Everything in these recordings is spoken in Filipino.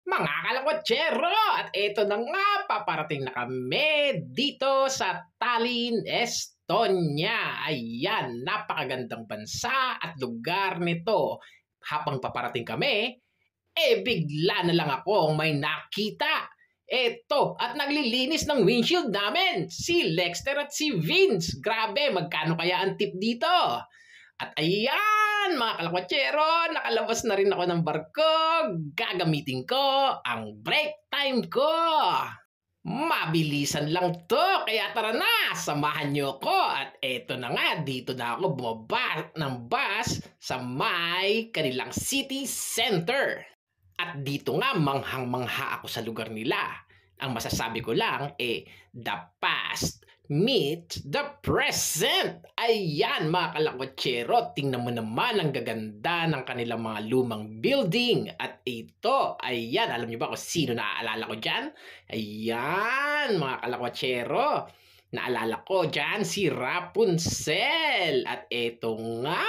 Mga kalakotsero! At eto na nga, paparating na kami dito sa Tallinn, Estonia. Ayan, napakagandang bansa at lugar nito. Habang paparating kami, bigla na lang akong may nakita. Eto, at naglilinis ng windshield namin, si Lexter at si Vince. Grabe, magkano kaya ang tip dito? At ayan, mga kalakwatsero, nakalabas na rin ako ng barko. Gagamitin ko ang break time ko. Mabilisan lang to, kaya tara na, samahan nyo ko. At eto na nga, dito na ako bumaba ng bus sa may kanilang city center. At dito nga, manghang-mangha ako sa lugar nila. Ang masasabi ko lang, the past meet the present. Ayan, mga kalakotsero, tingnan mo naman ang gaganda ng kanilang mga lumang building. At ito, ayan, alam niyo ba kung sino naaalala ko dyan? Ayan, mga kalakotsero, naalala ko dyan si Rapunzel. At ito nga,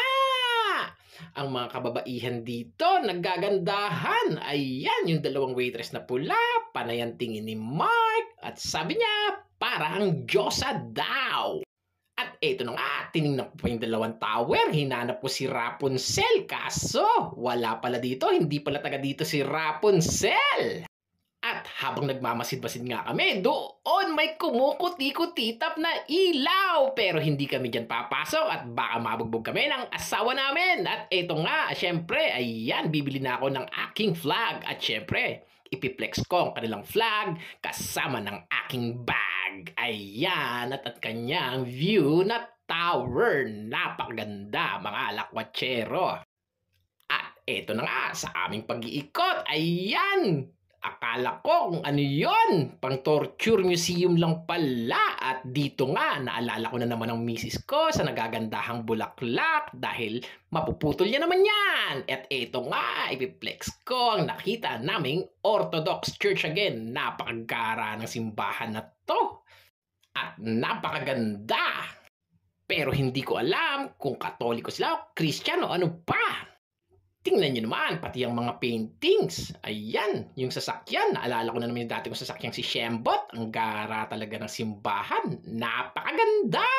ang mga kababaihan dito naggagandahan. Ayan, yung dalawang waitress na pula, panay ang tingin ni Mark. At sabi niya, parang Diyosa daw. At eto na nga, tinignan ko pa yung dalawang tower. Hinanap ko si Rapunzel. Kaso, wala pala dito. Hindi pala taga dito si Rapunzel. At habang nagmamasid-masid nga kami, doon may kumukuti-kutitap na ilaw. Pero hindi kami dyan papasok at baka mabugbog kami ng asawa namin. At eto nga, syempre, ayan, bibili na ako ng aking flag. At syempre, ipiplex ko ang kanilang flag kasama ng aking bag. Ayan, at kanyang view na tower. Napakaganda, mga lakwatsero. At eto na nga, sa aming pag-iikot, ayan, akala ko kung ano yun, pang torture museum lang pala. At dito nga, naalala ko na naman ang misis ko sa nagagandahang bulaklak dahil mapuputol niya naman yan. At eto nga, ipiplex ko ang nakita naming Orthodox Church again. Napakagara ng simbahan na to. At napakaganda. Pero hindi ko alam kung Katoliko sila o Christian o ano pa. Tingnan nyo naman, pati ang mga paintings. Ayan, yung sasakyan. Naalala ko na naman yung dati kong sasakyang si Shembot. Ang gara talaga ng simbahan. Napakaganda!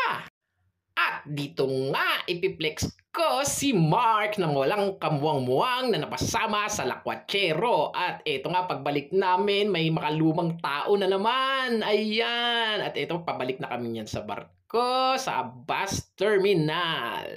At dito nga, ipiplex ko si Mark na walang kamuwang-muwang na napasama sa lakwatsero. At ito nga, pagbalik namin, may makalumang tao na naman. Ayan. At ito, pabalik na kami yan sa barko, sa bus terminal.